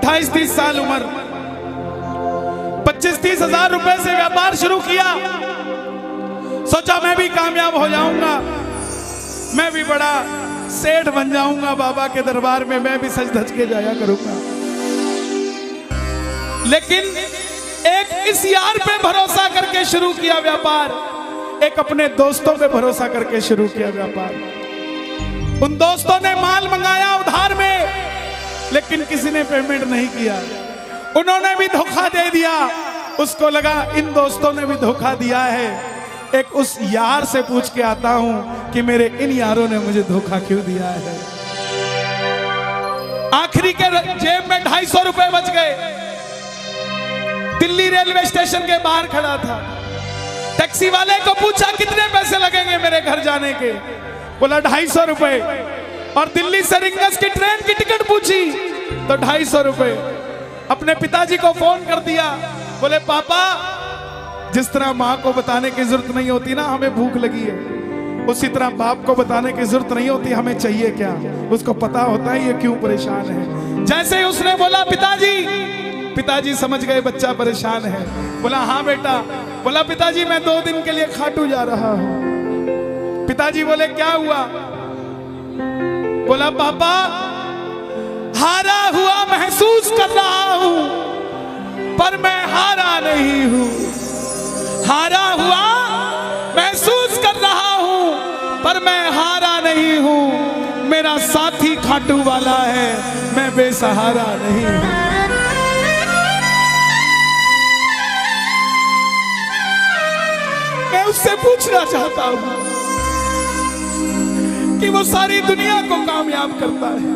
28-30 साल उम्र, 25-30 हजार रुपए से व्यापार शुरू किया। सोचा मैं भी कामयाब हो जाऊंगा, मैं भी बड़ा सेठ बन जाऊंगा, बाबा के दरबार में मैं भी सज धज के जाया करूंगा। लेकिन एक इस यार पे भरोसा करके शुरू किया व्यापार, एक अपने दोस्तों पे भरोसा करके शुरू किया व्यापार। उन दोस्तों ने माल मंगाया उधार में, लेकिन किसी ने पेमेंट नहीं किया। उन्होंने भी धोखा दे दिया। उसको लगा इन दोस्तों ने भी धोखा दिया है, एक उस यार से पूछ के आता हूं कि मेरे इन यारों ने मुझे धोखा क्यों दिया है। आखिरी के जेब में 250 रुपए बच गए। दिल्ली रेलवे स्टेशन के बाहर खड़ा था। टैक्सी वाले को पूछा कितने पैसे लगेंगे मेरे घर जाने के, बोला 250 रुपए। और दिल्ली से रिंगस की ट्रेन की टिकट पूछी तो 250 रुपए। अपने पिताजी को फोन कर दिया, बोले पापा, जिस तरह माँ को बताने की जरूरत नहीं होती ना हमें भूख लगी है, उसी तरह बाप को बताने की जरूरत नहीं होती हमें चाहिए क्या, उसको पता होता है ये क्यों परेशान है। जैसे ही उसने बोला पिताजी, पिताजी समझ गए बच्चा परेशान है। बोला हाँ बेटा। बोला पिताजी मैं 2 दिन के लिए खाटू जा रहा हूं। पिताजी बोले क्या हुआ? बोला पापा, हारा हुआ महसूस कर रहा हूं, पर मैं हारा नहीं हूं। हारा हुआ महसूस कर रहा हूं, पर मैं हारा नहीं हूं। मेरा साथी खाटू वाला है, मैं बेसहारा नहीं हूं। मैं उससे पूछना चाहता हूं कि वो सारी दुनिया को कामयाब करता है,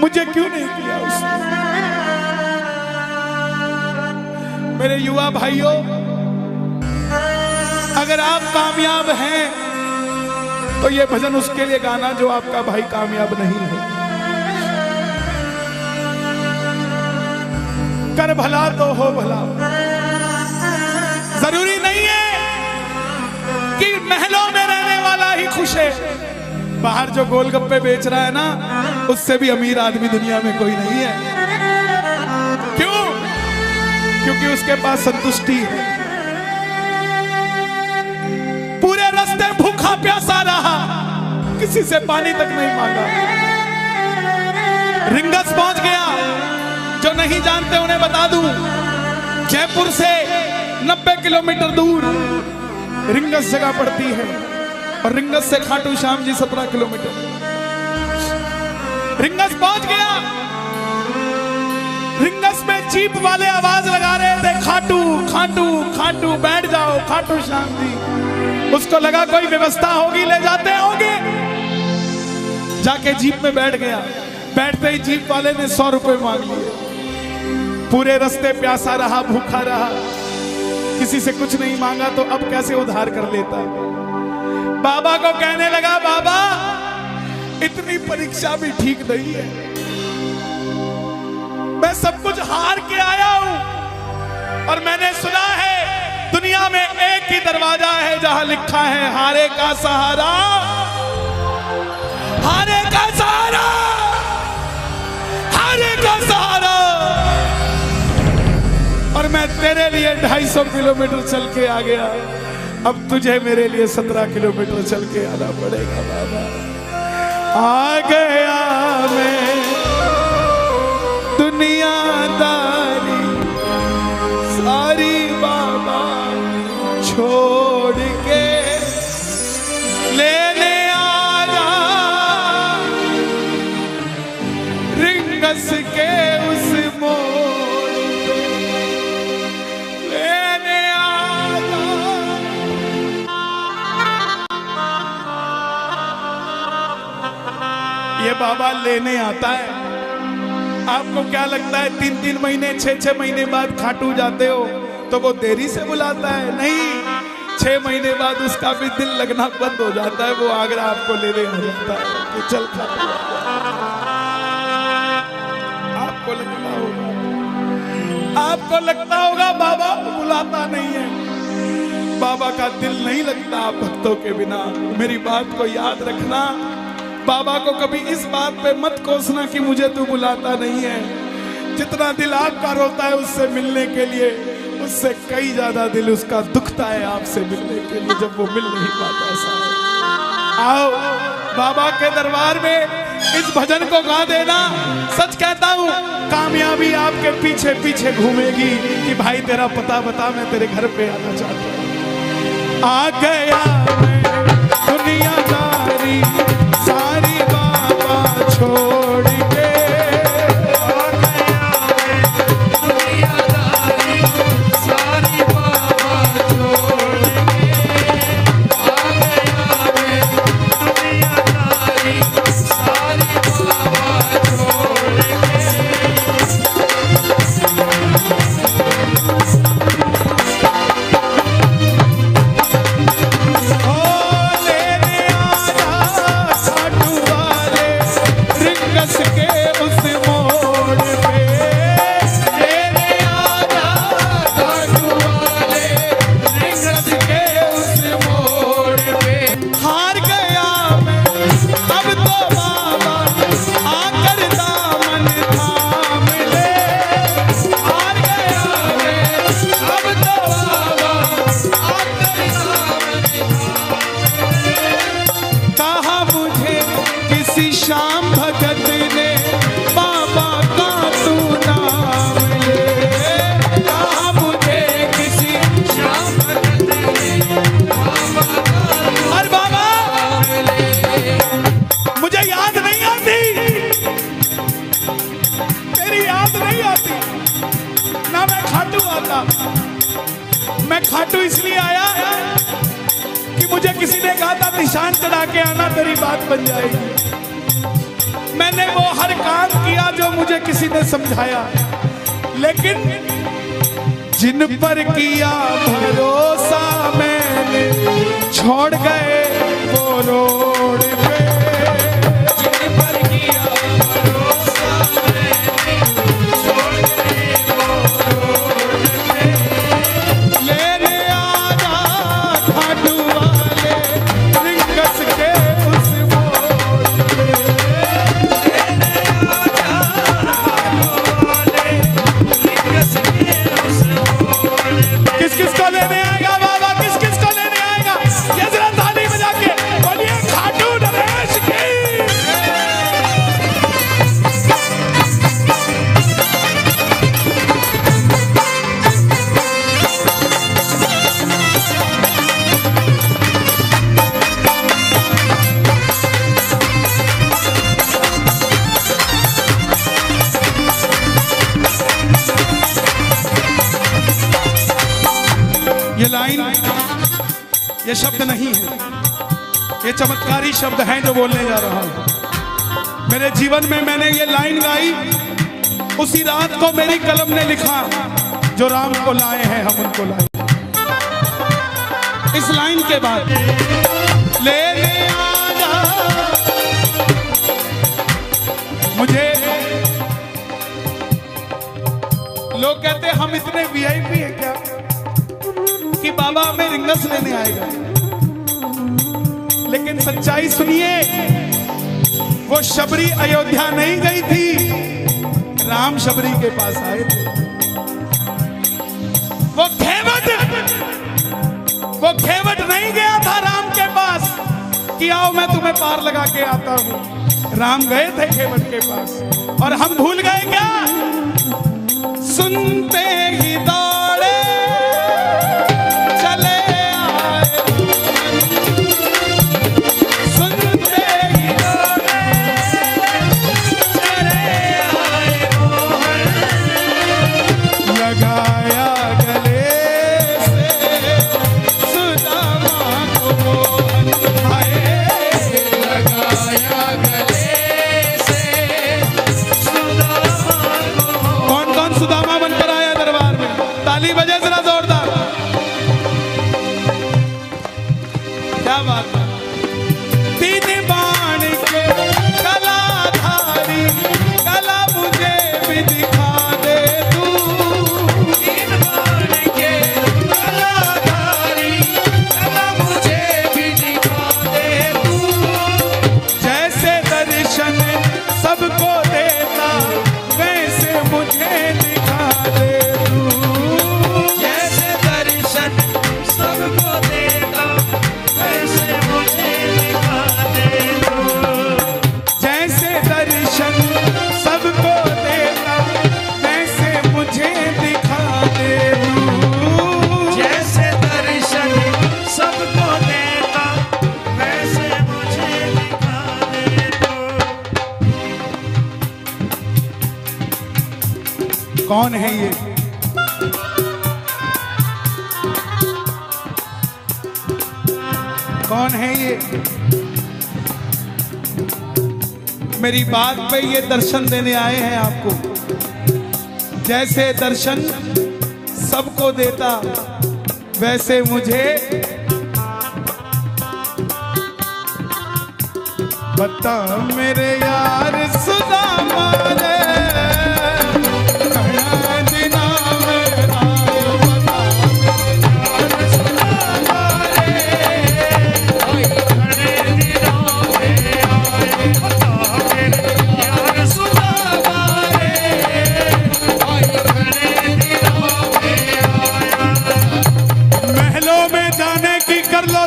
मुझे क्यों नहीं किया उसने? मेरे युवा भाइयों, अगर आप कामयाब हैं तो ये भजन उसके लिए गाना जो आपका भाई कामयाब नहीं है। कर भला तो हो भला। जरूरी नहीं है कि महलों में रहने वाला ही खुश है। बाहर जो गोलगप्पे बेच रहा है ना, उससे भी अमीर आदमी दुनिया में कोई नहीं है। क्यों? क्योंकि उसके पास संतुष्टि है। पूरे रास्ते भूखा प्यासा रहा, किसी से पानी तक नहीं मांगा। रिंगस पहुंच गया। जो नहीं जानते उन्हें बता दूं, जयपुर से 90 किलोमीटर दूर रिंगस जगह पड़ती है, और रिंगस से खाटू श्याम जी 17 किलोमीटर। रिंगस पहुंच गया। रिंगस में जीप वाले आवाज लगा रहे थे, खाटू खाटू खाटू, बैठ जाओ खाटू श्याम जी। उसको लगा कोई व्यवस्था होगी, ले जाते होंगे। जाके जीप में बैठ गया। बैठते ही जीप वाले ने 100 रुपए मांग लिए। पूरे रास्ते प्यासा रहा, भूखा रहा, किसी से कुछ नहीं मांगा, तो अब कैसे उधार कर लेता। बाबा को कहने लगा, बाबा इतनी परीक्षा भी ठीक नहीं है, मैं सब कुछ हार के आया हूं, और मैंने सुना है दुनिया में एक ही दरवाजा है जहां लिखा है हारे का सहारा, हारे का सहारा, हारे का सहारा। और मैं तेरे लिए 250 किलोमीटर चल के आ गया, अब तुझे मेरे लिए 17 किलोमीटर चल के आना पड़ेगा। बाबा आ गया मैं दुनियादारी सारी, बाबा छोड़ के लेने आया रिंगस के उस मोड़ पे, लेने आया। ये बाबा लेने आता है। आपको क्या लगता है 3-3 महीने 6-6 महीने बाद खाटू जाते हो तो वो देरी से बुलाता है? नहीं, 6 महीने बाद उसका भी दिल लगना बंद हो जाता है, वो आगरा आपको लेने आ जाता है कि चल खाटू। आपको लगता होगा बाबा बुलाता नहीं है, बाबा का दिल नहीं लगता आप भक्तों के बिना। मेरी बात को याद रखना, बाबा को कभी इस बात पे मत कोसना कि मुझे तू बुलाता नहीं है। जितना दिल आपका रोता है उससे मिलने के लिए, उससे कई ज्यादा दिल उसका दुखता है आपसे मिलने के लिए, जब वो मिल नहीं पाता। साहब आओ बाबा के दरबार में इस भजन को गा देना। सच कहता हूँ कामयाबी आपके पीछे पीछे घूमेगी कि भाई तेरा पता बता, मैं तेरे घर पे आना चाहता हूँ। आ गया मैं दुनियादारी सारी बाबा छोड़ के, आ गया मैं दुनियादारी सारी बाबा छोड़ के, आ गया मैं दुनियादारी सारी बाबा छोड़ के। श्याम भगत ने बाबा का तू नाम ले, कहा मुझे किसी श्याम भगत ने बाबा का, अरे बाबा मुझे याद नहीं आती, तेरी याद नहीं आती ना, मैं खाटू आता। मैं खाटू इसलिए आया कि मुझे किसी ने कहा था निशान चढ़ा के आना, तेरी बात बन जाएगी। मैंने वो हर काम किया जो मुझे किसी ने समझाया, लेकिन जिन पर किया भरोसा मैंने छोड़ गए वो रोड पे, जिन पर किया भरोसा मैंने छोड़ गए वो रोड पे, लेने आना खाटू वाले रिंगस के उस मोड़ पे, किस किस को लेने आएगा बाबा, किस किस को लेने आएगा, ये जरा ताली बजा के बोलिए खाटू नरेश की। ये लाइन, ये शब्द नहीं है, ये चमत्कारी शब्द हैं जो बोलने जा रहा हूं। मेरे जीवन में मैंने ये लाइन गाई, उसी रात को मेरी कलम ने लिखा, जो राम को लाए हैं हम उनको लाए। इस लाइन के बाद लेने आना, मुझे लोग कहते हम इतने वीआईपी हैं क्या कि बाबा हमें रिंगस लेने आएगा, लेकिन सच्चाई सुनिए, वो शबरी अयोध्या नहीं गई थी, राम शबरी के पास आए थे। वो घेवट नहीं गया था राम के पास कि आओ मैं तुम्हें पार लगा के आता हूं, राम गए थे घेवट के पास। और हम भूल गए क्या, सुनते ही दौड़े सुदामा बनकर आया कौन है ये? कौन है ये? मेरी बात पे ये दर्शन देने आए हैं आपको। जैसे दर्शन सबको देता वैसे मुझे बता मेरे यार सुदामा रे।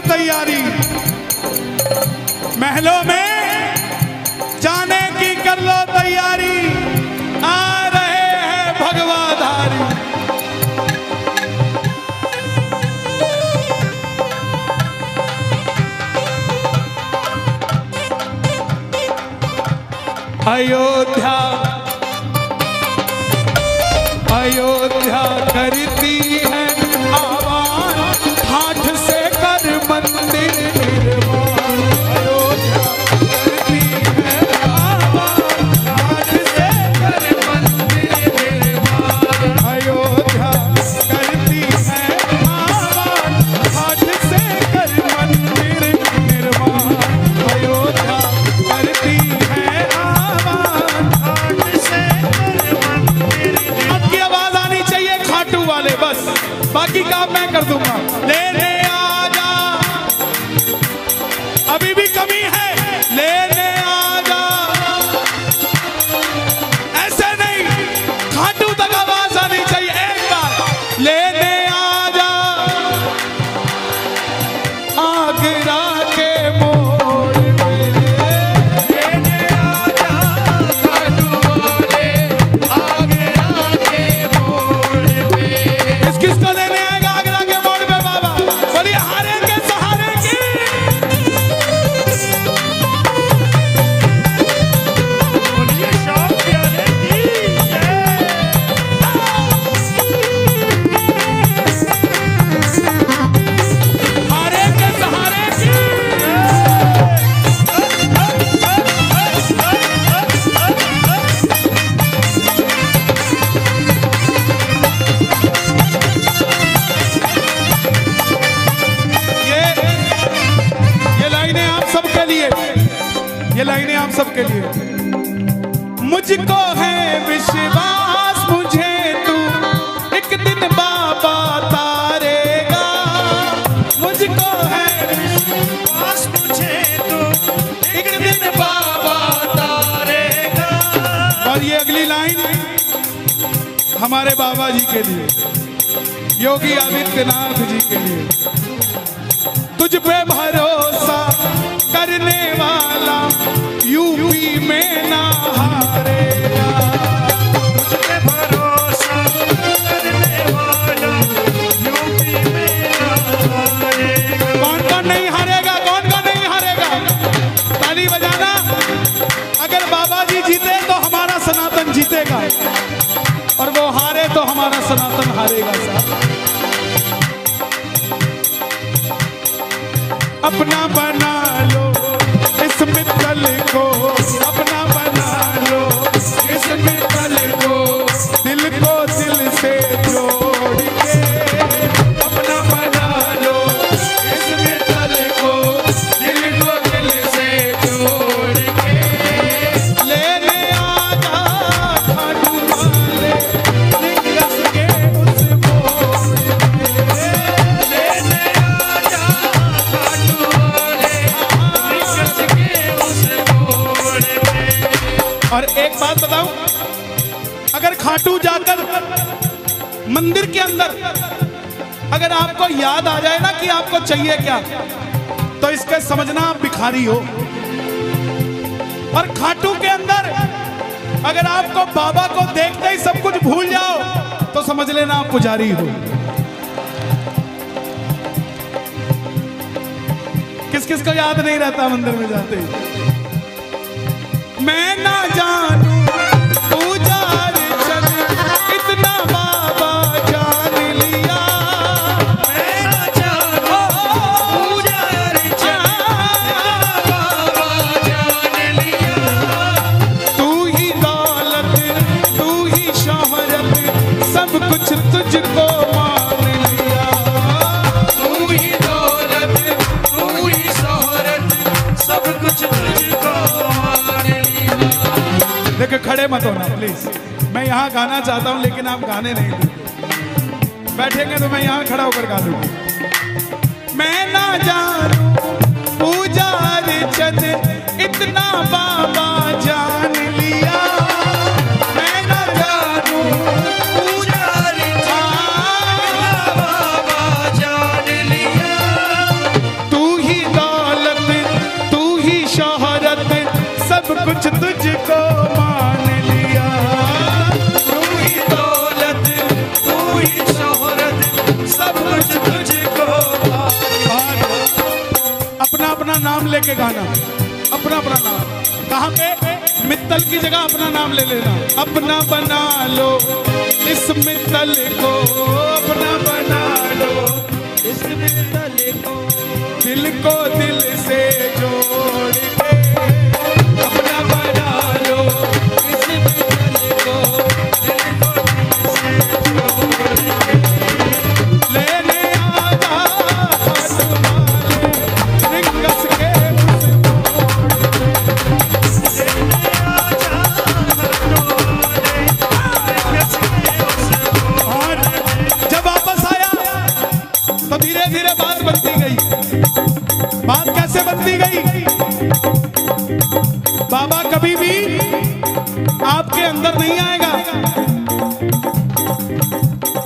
तैयारी महलों में जाने की कर लो तैयारी, आ रहे हैं भगवाधारी। अयोध्या अयोध्या करती है आवाज, हाथ से कर मंदिर निर्माण। अयोध्या करती है आवाज, हाथ से कर मंदिर निर्माण। अयोध्या करती है आवाज, हाथ से कर मंदिर निर्माण। अयोध्या करती है आवाज, हाथ से कर मंदिर निर्माण। अब की आवाज आनी चाहिए खाटू वाले, बस बाकी काम मैं कर दूंगा। लेने आजा, अभी भी कमी है, लेने आजा। ऐसे नहीं, खाटू तक आवाज आनी चाहिए एक बार। लेने आजा आगरा के मोड़ पे, लेने आजा खाटू वाले आगरा के मोड़ पे। किसको लेने आएगा आगरा के मोड़ पे बाबा? बोलिए हारे के सहारे की। बोलिए शौक प्यारे की जय। हारे के सहारे की। ये लाइनें आप सबके लिए, ये लाइनें आप सबके लिए। मुझको है विश्वास, मुझे तू एक दिन बाबा तारेगा। मुझको है विश्वास, मुझे तू एक दिन बाबा तारेगा। और ये अगली लाइन हमारे बाबा जी के लिए, योगी आदित्यनाथ जी के लिए। तुझ पे भरोसा करने वाला यूपी में ना हारेगा। तुझ पे भरोसा करने वाला यूपी में ना हारेगा। कौन कौन नहीं हारेगा? कौन कौन नहीं हारेगा? ताली बजाना। अगर बाबा जी जीते तो हमारा सनातन जीतेगा, और वो हारे तो हमारा सनातन हारेगा। साहब अपना बना लो इस मित्तल को, अपना बना लो इस मित्तल को, दिल को दिल से जोड़ के। अपना बना लो इस मित्तल को, दिल को दिल से जोड़ के। लेने आजा खाटू वाले निकस के उस मोड़ पे। लेने आजा और एक बात बताऊं, अगर खाटू जाकर मंदिर के अंदर अगर आपको याद आ जाए ना कि आपको चाहिए क्या, तो इसके समझना आप भिखारी हो। और खाटू के अंदर अगर आपको बाबा को देखते ही सब कुछ भूल जाओ, तो समझ लेना आप पुजारी हो। किस किस को याद नहीं रहता मंदिर में जाते? मैं ना जानू पूजा अर्चन देखो खड़े मत होना प्लीज, मैं यहाँ गाना चाहता हूँ लेकिन आप गाने नहीं देंगे। बैठेंगे तो मैं यहाँ खड़ा होकर गा दूंगा। मैं ना जानूं पूजा अर्चन इतना बाबा जान लिया, मैं ना जानूं पूजा अर्चन बाबा जान लिया। तू ही दौलत तू ही शोहरत सब कुछ तुझको मान लिया। तू ही दौलत तू ही शोहरत सब कुछ तुझको मान। अपना अपना नाम लेके गाना, अपना अपना नाम। कहाँ पे? मित्तल की जगह अपना नाम ले लेना। अपना बना लो इस मित्तल को, अपना बना लो इस मित्तल को, दिल को दिल से जोड़ के अपना बना लो इस मित्तल को, दिल को दिल से जोड़ के लेने आजा हाथ वाले रिंगस के धीरे धीरे बात बनती गई। बात कैसे बनती गई? बाबा कभी भी आपके अंदर नहीं आएगा,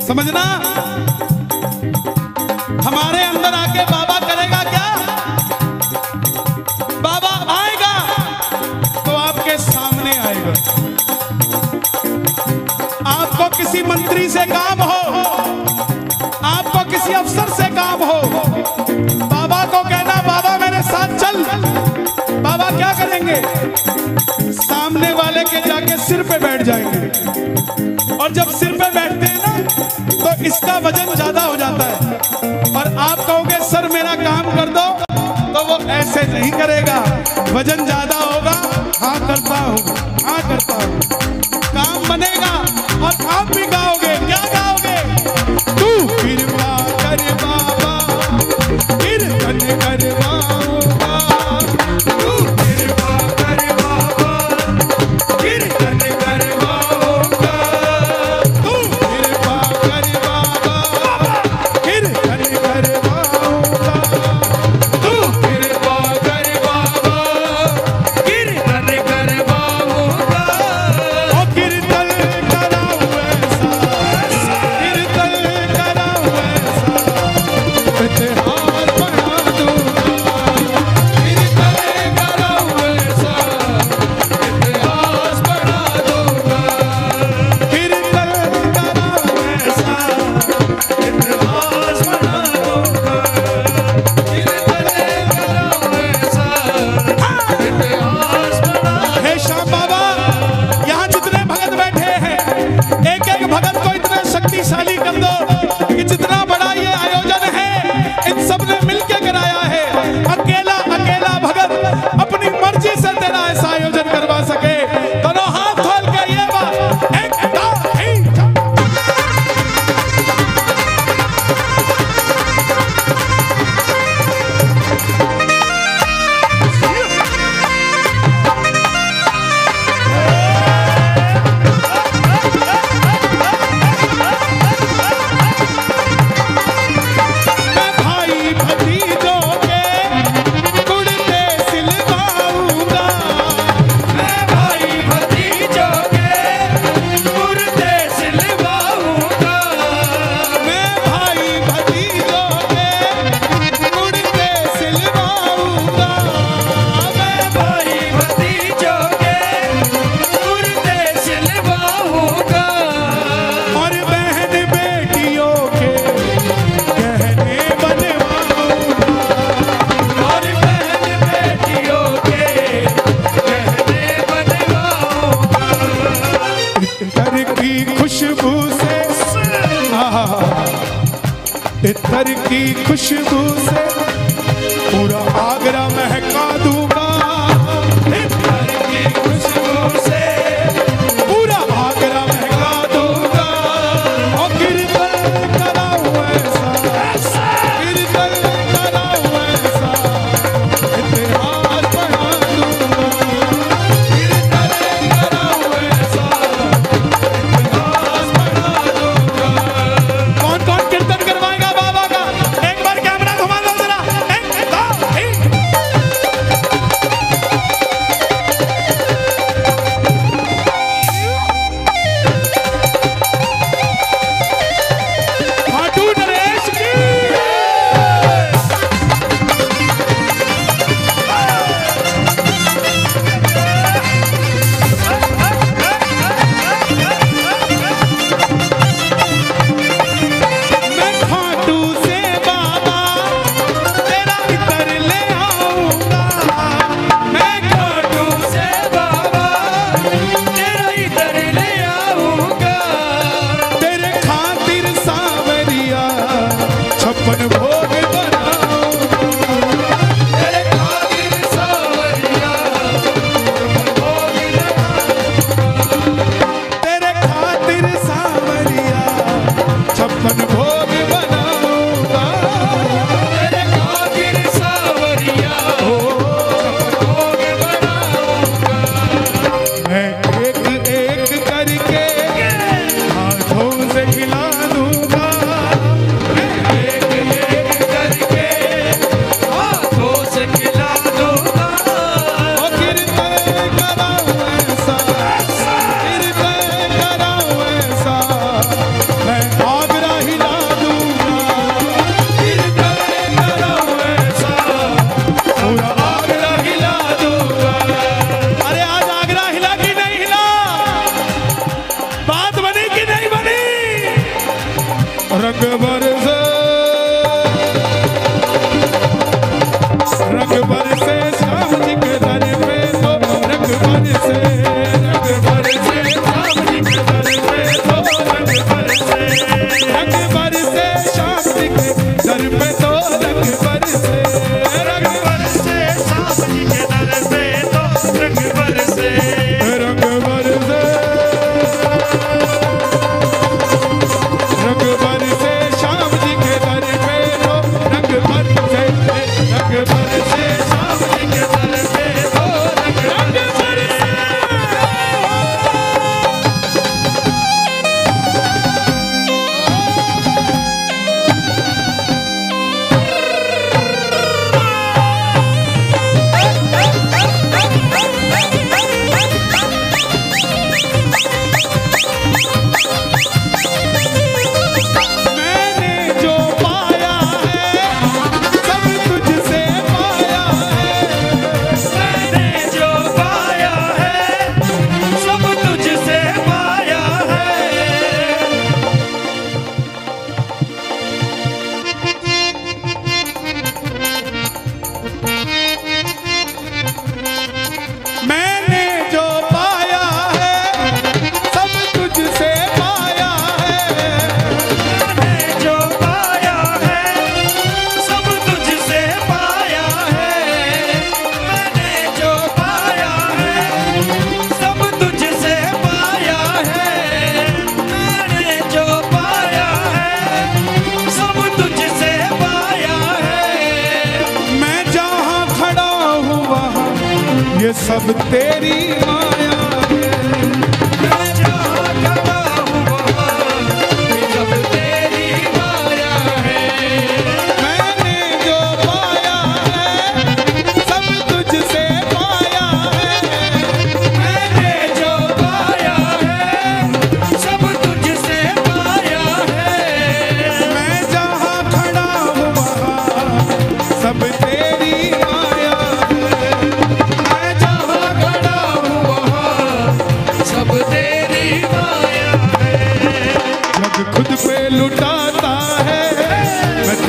समझना। हमारे अंदर आके बाबा करेगा क्या? बाबा आएगा तो आपके सामने आएगा। आपको किसी मंत्री से काम हो, आपको किसी अफसर से काम हो, बाबा को कहना बाबा मेरे साथ चल। बाबा क्या करेंगे? सामने वाले के जाके सिर पे बैठ जाएंगे, और जब सिर पे बैठते हैं ना तो इसका वजन ज्यादा हो जाता है, और आप कहोगे सर मेरा काम कर दो, तो वो ऐसे नहीं करेगा। वजन ज्यादा होगा, हाँ करता हूँ, हाँ करता हूँ, काम बनेगा और आप भी गाओगे। क्या गाओगे? तू कृपा कर बाबा कीर्तन करवाऊंगा, तू कृपा कर बाबा कीर्तन करवाऊंगा, तू कृपा कर बाबा कीर्तन करवाऊंगा, तू कृपा कर बाबा कीर्तन करवाऊंगा। ओ कीर्तन कराऊं ऐसा, कीर्तन कराऊं ऐसा, इतिहास बना दूंगा, कीर्तन कराऊं ऐसा, इतिहास बना दूंगा, कीर्तन कराऊं ऐसा, इतिहास बना दूंगा, कीर्तन कराऊं ऐसा, इतिहास बना। हे श्याम बाबा, यहाँ जितने भगत बैठे हैं, एक एक भगत को इतना शक्तिशाली कर दो कि जितना बड़ा ये आयोजन है इन सब ने मिलके कराया है। अकेला अकेला भगत अपनी मर्जी से तेरा ऐसा आयोजन करवा सके। दोनों हाथ खोल के ये बात एक मैं भाई भतीजों के कुर्ते सिलवाऊंगा, मैं भाई भतीजों के कुर्ते सिलवाऊंगा, मैं भाई भतीजों के कुर्ते सिलवाऊंगा, मैं भाई भतीजों के कुर्ते सिलवाऊंगा, और बहन बेटियों के गहने बनवाऊंगा, और बहन बेटियों के गहने बनवाऊंगा। इतर की खुशबू से, इतर की खुशबू से पूरा आगरा महका दूंगा, इतर की खुशबू से पूरा आगरा महका दूंगा, और कीर्तन कराऊं ऐसा, कीर्तन कराऊं ऐसा, इतिहास बना दूंगा, कीर्तन कराऊं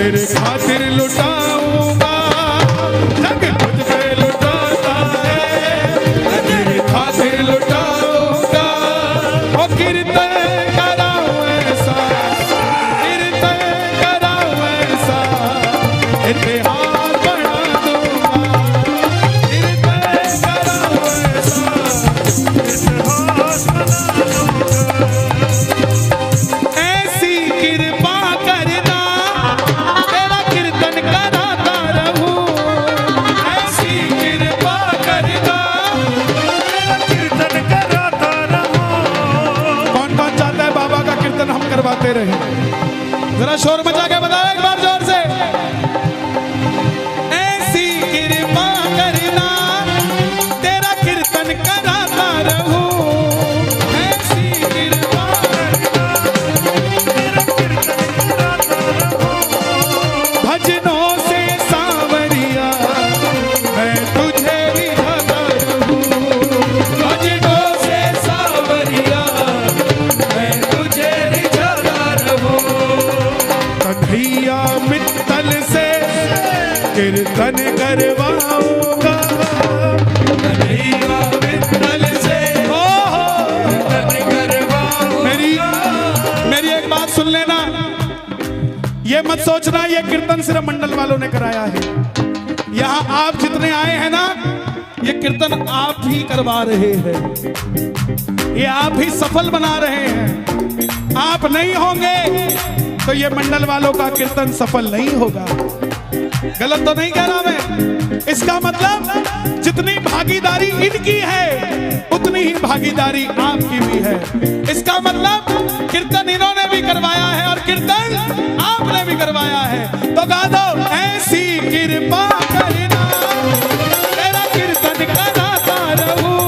तेरे खातिर लुटाऊंगा जग तुझ पे लुटाता है, तेरे खातिर लुटाऊंगा। ओ कीर्तन कराऊं ऐसा, कीर्तन कराऊं ऐसा, इतिहास बना दूंगा। कीर्तन कराऊं ऐसा, इतिहास बना दूंगा। ऐसी कृपा करना तेरा कीर्तन कराता रहूं, ऐसी कृपा करना तेरा कीर्तन कराता रहूं। कौन कौन चाहता है बाबा का कीर्तन हम करवाते रहे? जरा शोर मचा के बताओ एक बार जोर से। ऐसी कृपा करना तेरा कीर्तन कराता रहूं, ऐसी कृपा करना तेरा कीर्तन कराता रहूं। भजनों से सांवरिया मैं तुझे रिझाता रहूं, भजनों से सांवरिया मैं तुझे रिझाता रहूं। कन्हैया मित्तल से कीर्तन करवाऊंगा, कन्हैया मित्तल से कीर्तन करवाऊंगा। मेरी एक बात सुन लेना, ये मत सोचना ये कीर्तन सिर्फ मंडल वालों ने कराया है। यहाँ आप जितने आए हैं ना, ये कीर्तन आप ही करवा रहे हैं, ये आप ही सफल बना रहे हैं। आप नहीं होंगे तो ये मंडल वालों का कीर्तन सफल नहीं होगा। गलत तो नहीं कह रहा मैं? इसका मतलब जितनी भागीदारी इनकी है उतनी ही भागीदारी आपकी भी है। इसका मतलब कीर्तन इन्होंने भी करवाया है और कीर्तन आपने भी करवाया है। तो गा दो, ऐसी कृपा करना तेरा कीर्तन कराता रहूं,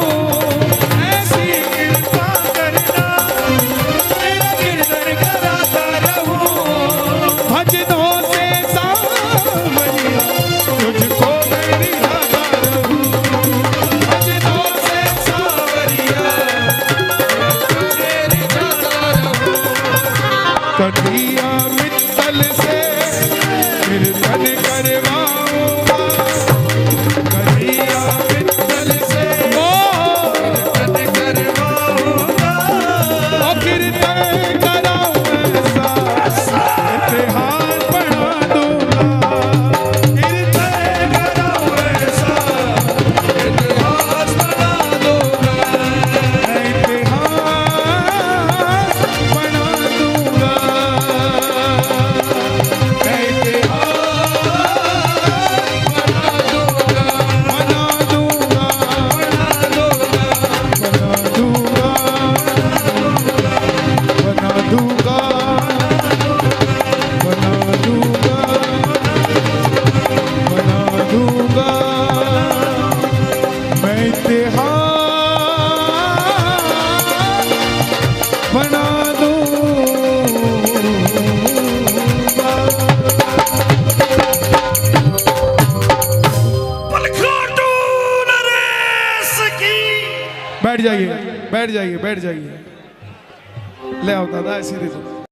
ऐसी कृपा करना तेरा कीर्तन कराता रहूं। भजनों से सांवरिया तुझको मैं रिझाता रहूं, भजनों से सांवरिया तुझे रिझाता रहूं। कन्हैया मित्तल से कीर्तन करवाऊंगा, कन्हैया मित्तल से कीर्तन करवाऊंगा। ओ कीर्तन कराऊं ऐसा, इतिहास बना दूंगा। कीर्तन कराऊं ऐसा, इतिहास बना दूंगा, इतिहास बना दूंगा, बैठ जाइए, बैठ जाइए, बैठ जाइए। ले आओ दादा, ऐसी दे दो।